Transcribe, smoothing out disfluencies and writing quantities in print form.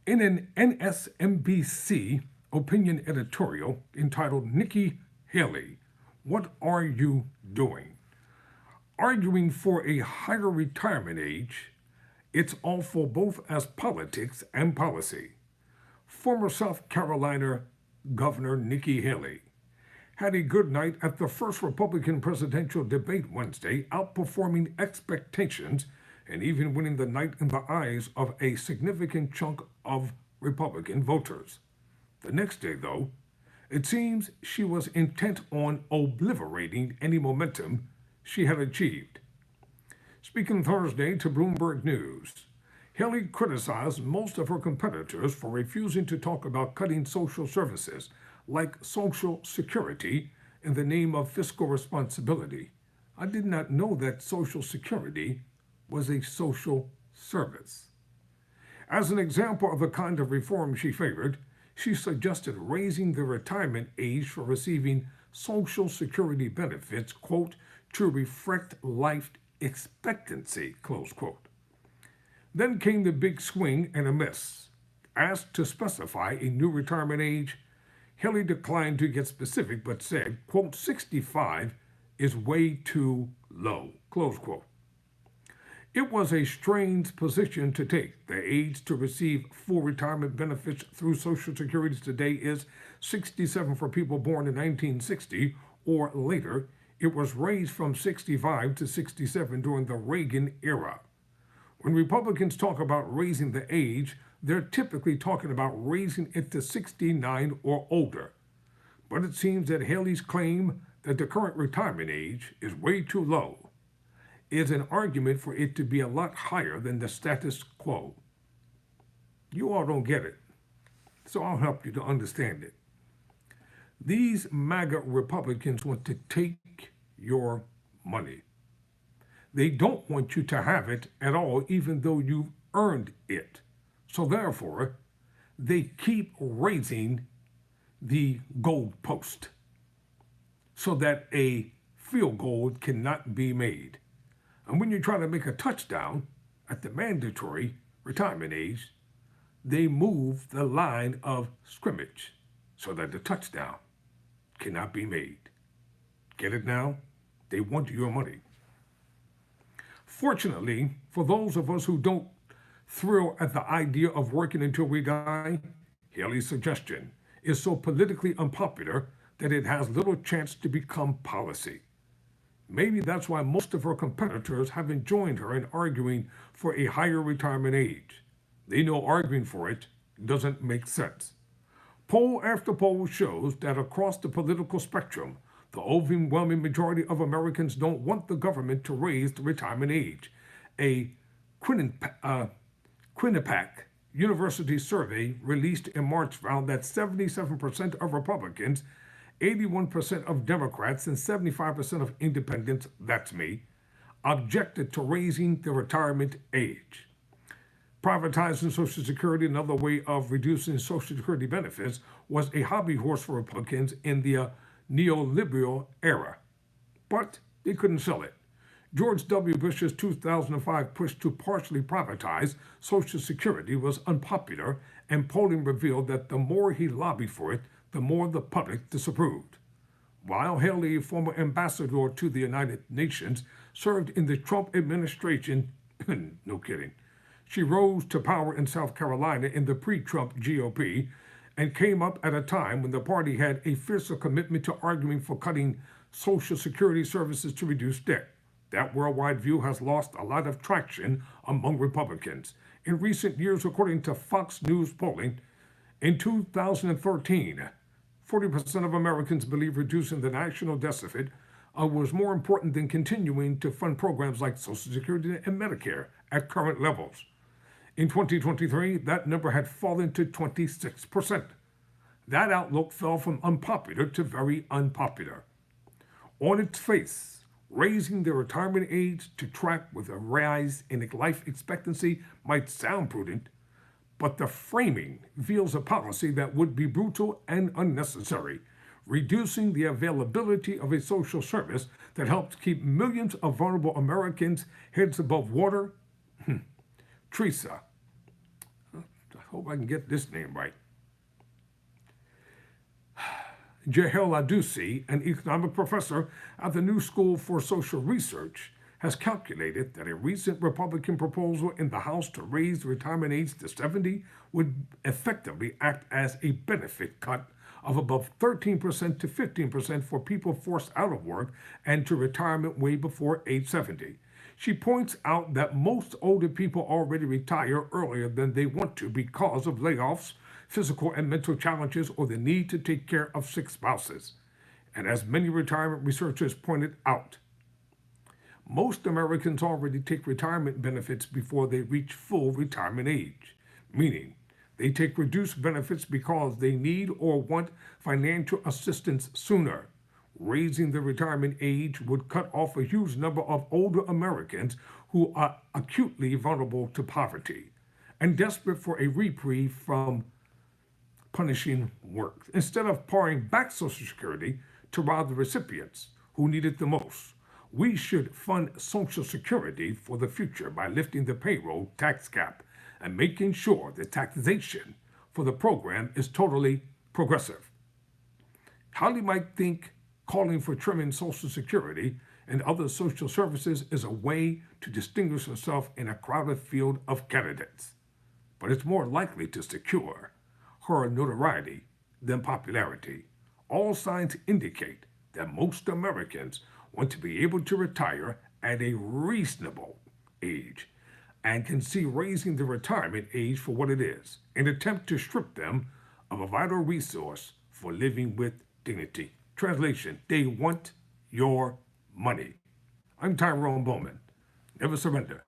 In an MSNBC opinion editorial entitled Nikki Haley, What Are You Doing? Arguing for a higher retirement age, it's awful both as politics and policy. Former South Carolina Governor Nikki Haley had a good night at the first Republican presidential debate Wednesday, outperforming expectations and even winning the night in the eyes of a significant chunk of Republican voters. The next day, though, it seems she was intent on obliterating any momentum she had achieved. Speaking Thursday to Bloomberg News, Haley criticized most of her competitors for refusing to talk about cutting social services like Social Security in the name of fiscal responsibility. I did not know that Social Security was a social service. As an example of the kind of reform she favored, she suggested raising the retirement age for receiving Social Security benefits, quote, to reflect life expectancy, close quote. Then came the big swing and a miss. Asked to specify a new retirement age, Haley declined to get specific but said, quote, 65 is way too low, close quote. It was a strange position to take. The age to receive full retirement benefits through Social Security today is 67 for people born in 1960 or later. It was raised from 65 to 67 during the Reagan era. When Republicans talk about raising the age, they're typically talking about raising it to 69 or older. But it seems that Haley's claim that the current retirement age is way too low is an argument for it to be a lot higher than the status quo. You all don't get it, so I'll help you to understand it. These MAGA Republicans want to take your money. They don't want you to have it at all, even though you've earned it. So therefore, they keep raising the goalpost so that a field goal cannot be made. And when you try to make a touchdown at the mandatory retirement age, they move the line of scrimmage so that the touchdown cannot be made. Get it now? They want your money. Fortunately, for those of us who don't thrill at the idea of working until we die, Haley's suggestion is so politically unpopular that it has little chance to become policy. Maybe that's why most of her competitors haven't joined her in arguing for a higher retirement age. They know arguing for it doesn't make sense. Poll after poll shows that across the political spectrum, the overwhelming majority of Americans don't want the government to raise the retirement age. A Quinnipiac University survey released in March found that 77% of Republicans, 81% of Democrats, and 75% of independents, that's me, objected to raising the retirement age. Privatizing Social Security, another way of reducing Social Security benefits, was a hobby horse for Republicans in the neoliberal era. But they couldn't sell it. George W. Bush's 2005 push to partially privatize Social Security was unpopular, and polling revealed that the more he lobbied for it, the more the public disapproved. While Haley, former ambassador to the United Nations, served in the Trump administration, no kidding, she rose to power in South Carolina in the pre-Trump GOP and came up at a time when the party had a fiercer commitment to arguing for cutting Social Security services to reduce debt. That worldwide view has lost a lot of traction among Republicans. In recent years, according to Fox News polling, in 2013, 40% of Americans believe reducing the national deficit was more important than continuing to fund programs like Social Security and Medicare at current levels. In 2023, that number had fallen to 26%. That outlook fell from unpopular to very unpopular. On its face, raising the retirement age to track with a rise in life expectancy might sound prudent, but the framing reveals a policy that would be brutal and unnecessary, reducing the availability of a social service that helps keep millions of vulnerable Americans' heads above water. Teresa, Hope I can get this name right. Jahel Adusi, an economic professor at the New School for Social Research, has calculated that a recent Republican proposal in the House to raise the retirement age to 70 would effectively act as a benefit cut of above 13% to 15% for people forced out of work and to retirement way before age 70. She points out that most older people already retire earlier than they want to because of layoffs, physical and mental challenges, or the need to take care of sick spouses. And as many retirement researchers pointed out, most Americans already take retirement benefits before they reach full retirement age, meaning they take reduced benefits because they need or want financial assistance sooner. Raising the retirement age would cut off a huge number of older Americans who are acutely vulnerable to poverty and desperate for a reprieve from punishing work, instead of pouring back Social Security to rob the recipients who need it the most. We should fund Social Security for the future by lifting the payroll tax cap and making sure the taxation for the program is totally progressive. Holly might think calling for trimming Social Security and other social services is a way to distinguish herself in a crowded field of candidates, but it's more likely to secure her notoriety than popularity. All signs indicate that most Americans want to be able to retire at a reasonable age and can see raising the retirement age for what it is, an attempt to strip them of a vital resource for living with dignity. Translation, they want your money. I'm Tyrone Bowman. Never surrender.